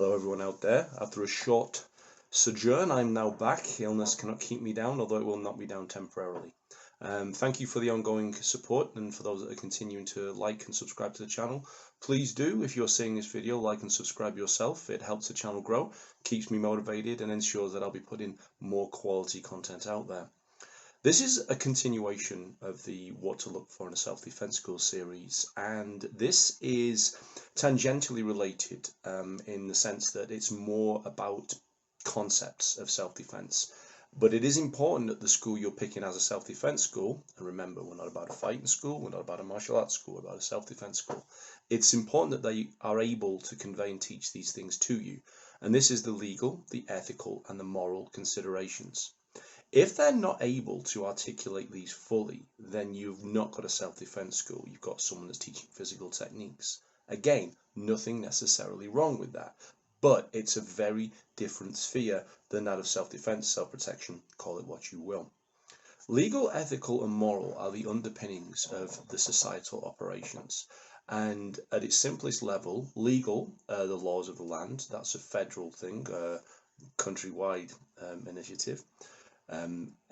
Hello everyone out there. After a short sojourn, I'm now back. Illness cannot keep me down, although it will knock me down temporarily. Thank you for the ongoing support, and for those that are continuing to like and subscribe to the channel. Please do, if you're seeing this video, like and subscribe yourself. It helps the channel grow, keeps me motivated, and ensures that I'll be putting more quality content out there. This is a continuation of the What to Look For in a Self-Defense School series, and this is tangentially related in the sense that it's more about concepts of self-defense. But it is important that the school you're picking as a self-defense school, and remember, we're not about a fighting school, we're not about a martial arts school, we're about a self-defense school. It's important that they are able to convey and teach these things to you. And this is the legal, the ethical, and the moral considerations. If they're not able to articulate these fully, then you've not got a self-defense school. You've got someone that's teaching physical techniques. Again, nothing necessarily wrong with that, but it's a very different sphere than that of self-defense, self-protection, call it what you will. Legal, ethical, and moral are the underpinnings of the societal operations. And at its simplest level, legal, the laws of the land, that's a federal thing, countrywide initiative.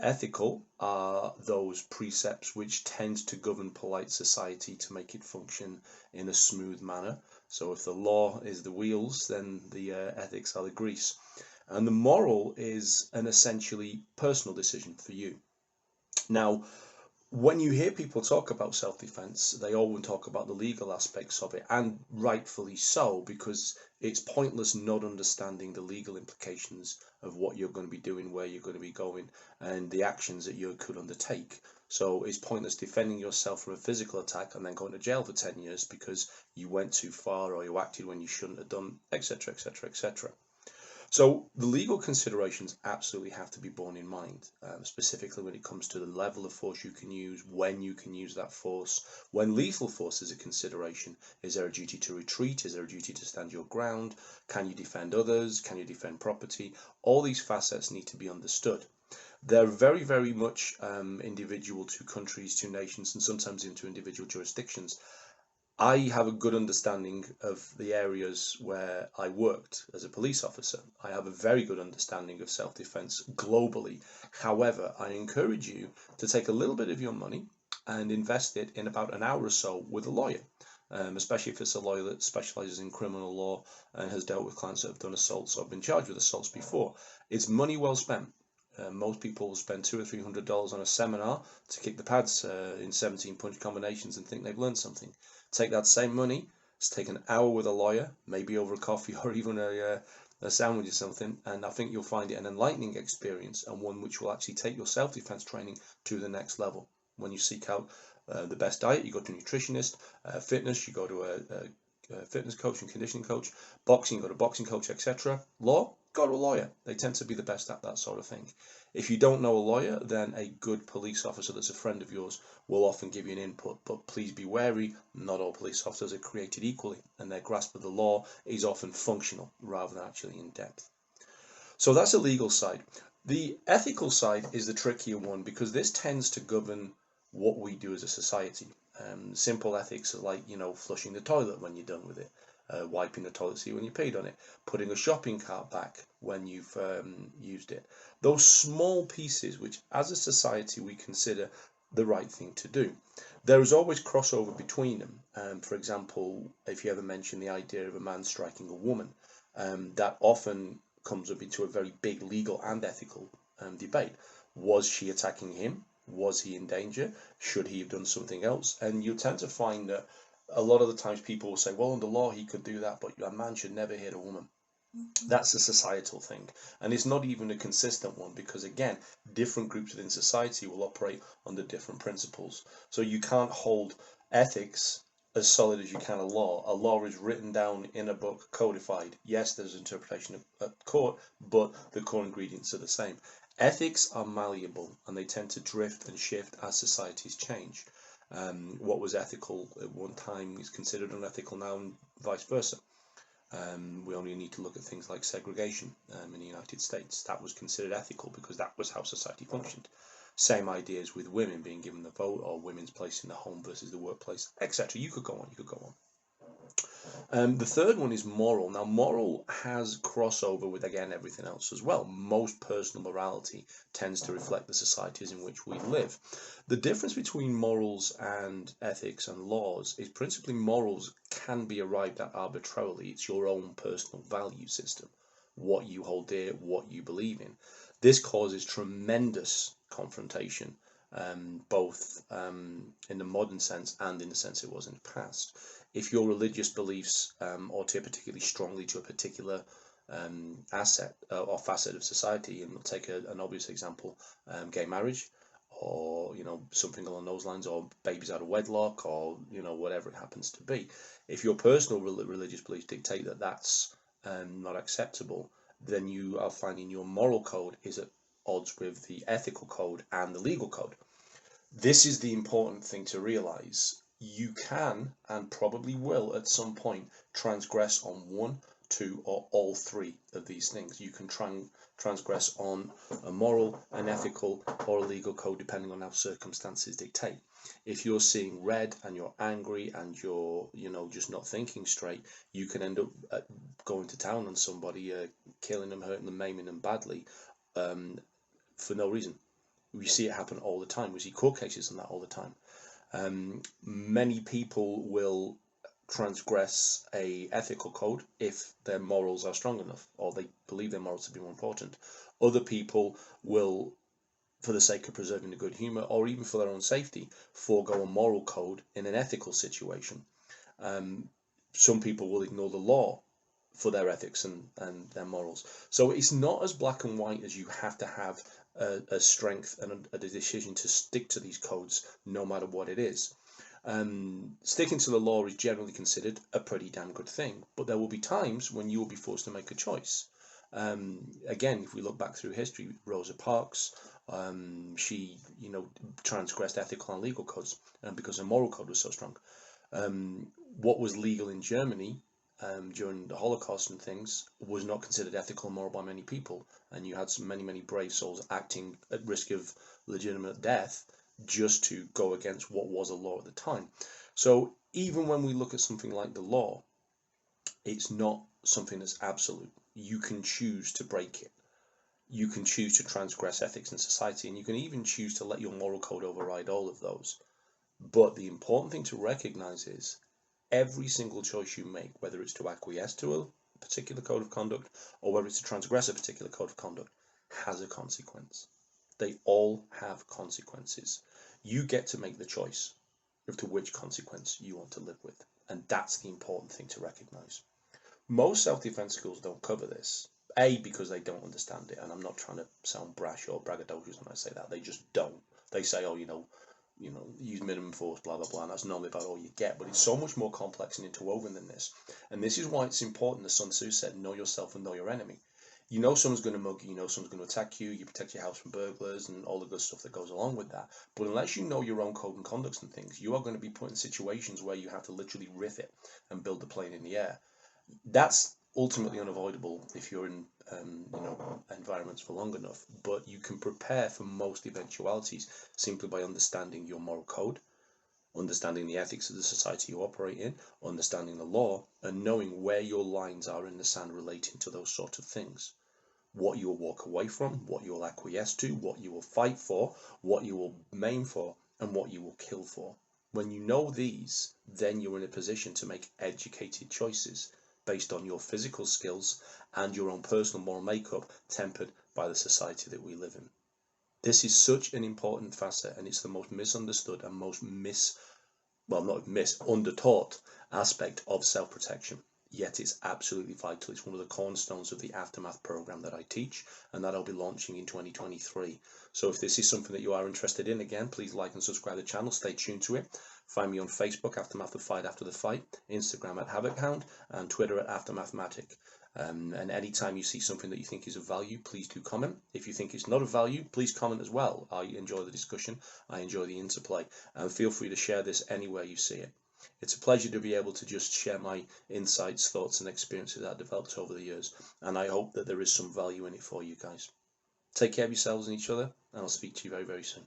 Ethical are those precepts which tend to govern polite society to make it function in a smooth manner. So if the law is the wheels, then the ethics are the grease. And the moral is an essentially personal decision for you. Now, when you hear people talk about self-defense, they always talk about the legal aspects of it, and rightfully so, because it's pointless not understanding the legal implications of what you're going to be doing, where you're going to be going, and the actions that you could undertake. So it's pointless defending yourself from a physical attack and then going to jail for 10 years because you went too far or you acted when you shouldn't have done, etc., etc., etc. So the legal considerations absolutely have to be borne in mind, specifically when it comes to the level of force you can use, when you can use that force, when lethal force is a consideration. Is there a duty to retreat? Is there a duty to stand your ground? Can you defend others? Can you defend property? All these facets need to be understood. They're very, very much individual to countries, to nations, and sometimes into individual jurisdictions. I have a good understanding of the areas where I worked as a police officer. I have a very good understanding of self-defense globally. However, I encourage you to take a little bit of your money and invest it in about an hour or so with a lawyer, especially if it's a lawyer that specializes in criminal law and has dealt with clients that have done assaults or been charged with assaults before. It's money well spent. Most people will spend $200 or $300 on a seminar to kick the pads in 17 punch combinations and think they've learned something. Take that same money, let's take an hour with a lawyer, maybe over a coffee or even a sandwich or something, and I think you'll find it an enlightening experience, and one which will actually take your self-defense training to the next level. When you seek out the best diet, you go to a nutritionist. Fitness, you go to a fitness coach and conditioning coach. Boxing, you go to a boxing coach, etc. Law, go to a lawyer. They tend to be the best at that sort of thing. If you don't know a lawyer, then a good police officer that's a friend of yours will often give you an input. But please be wary, not all police officers are created equally, and their grasp of the law is often functional rather than actually in depth. So that's the legal side. The ethical side is the trickier one, because this tends to govern what we do as a society. Simple ethics are like, flushing the toilet when you're done with it, wiping the toilet seat when you peed on it, putting a shopping cart back when you've used it. Those small pieces which as a society we consider the right thing to do. There is always crossover between them. For example, if you ever mention the idea of a man striking a woman, that often comes up into a very big legal and ethical debate. Was she attacking him? Was he in danger? Should he have done something else? And you tend to find that a lot of the times people will say, well, under law he could do that, but a man should never hit a woman. That's a societal thing, and it's not even a consistent one, because again, different groups within society will operate under different principles. So you can't hold ethics as solid as you can a law. A law is written down in a book, codified. Yes, there's interpretation at court, but the core ingredients are the same. Ethics are malleable, and they tend to drift and shift as societies change. What was ethical at one time is considered unethical now, and vice versa. We only need to look at things like segregation in the United States. That was considered ethical because that was how society functioned. Same ideas with women being given the vote, or women's place in the home versus the workplace, etc. You could go on, you could go on. The third one is moral. Now, moral has crossover with, again, everything else as well. Most personal morality tends to reflect the societies in which we live. The difference between morals and ethics and laws is principally morals can be arrived at arbitrarily. It's your own personal value system, what you hold dear, what you believe in. This causes tremendous confrontation, both in the modern sense and in the sense it was in the past. If your religious beliefs adhere particularly strongly to a particular asset or facet of society, and we'll take an obvious example, gay marriage, or something along those lines, or babies out of wedlock, or whatever it happens to be. If your personal religious beliefs dictate that that's not acceptable, then you are finding your moral code is at odds with the ethical code and the legal code. This is the important thing to realize. You can and probably will at some point transgress on one, two, or all three of these things. You can transgress on a moral, an ethical, or a legal code depending on how circumstances dictate. If you're seeing red and you're angry and you're just not thinking straight, you can end up going to town on somebody, killing them, hurting them, maiming them badly, for no reason. We see it happen all the time. We see court cases on that all the time. Many people will transgress a ethical code if their morals are strong enough, or they believe their morals to be more important. Other people will, for the sake of preserving the good humour, or even for their own safety, forego a moral code in an ethical situation. Some people will ignore the law for their ethics and their morals. So it's not as black and white as you have to have a strength and a decision to stick to these codes no matter what it is. Sticking to the law is generally considered a pretty damn good thing, but there will be times when you will be forced to make a choice. Again, if we look back through history, Rosa Parks, she transgressed ethical and legal codes because her moral code was so strong. What was legal in Germany during the Holocaust and things was not considered ethical and moral by many people, and you had many brave souls acting at risk of legitimate death just to go against what was a law at the time. So even when we look at something like the law, it's not something that's absolute. You can choose to break it. You can choose to transgress ethics in society, and you can even choose to let your moral code override all of those. But the important thing to recognize is every single choice you make, whether it's to acquiesce to a particular code of conduct or whether it's to transgress a particular code of conduct, has a consequence. They all have consequences. You get to make the choice of to which consequence you want to live with, and that's the important thing to recognize. Most self-defense schools don't cover this. A, because they don't understand it, and I'm not trying to sound brash or braggadocious when I say that. They just don't. They say, oh, use minimum force, blah, blah, blah, and that's normally about all you get. But it's so much more complex and interwoven than this. And this is why it's important, as Sun Tzu said, know yourself and know your enemy. You know someone's going to mug you, you know someone's going to attack you, you protect your house from burglars and all the good stuff that goes along with that. But unless you know your own code and conducts and things, you are going to be put in situations where you have to literally riff it and build the plane in the air. That's ultimately unavoidable if you're in environments for long enough, but you can prepare for most eventualities simply by understanding your moral code, understanding the ethics of the society you operate in, understanding the law, and knowing where your lines are in the sand relating to those sort of things. What you will walk away from, what you will acquiesce to, what you will fight for, what you will maim for, and what you will kill for. When you know these, then you're in a position to make educated choices based on your physical skills and your own personal moral makeup, tempered by the society that we live in. This is such an important facet, and it's the most misunderstood and most undertaught aspect of self-protection. Yet it's absolutely vital. It's one of the cornerstones of the Aftermath program that I teach and that I'll be launching in 2023. So if this is something that you are interested in, again, please like and subscribe to the channel. Stay tuned to it. Find me on Facebook, Aftermath the Fight After the Fight, Instagram at HavocHound, and Twitter at AftermathMatic. And anytime you see something that you think is of value, please do comment. If you think it's not of value, please comment as well. I enjoy the discussion. I enjoy the interplay. And feel free to share this anywhere you see it. It's a pleasure to be able to just share my insights, thoughts, and experiences that I've developed over the years. And I hope that there is some value in it for you guys. Take care of yourselves and each other, and I'll speak to you very, very soon.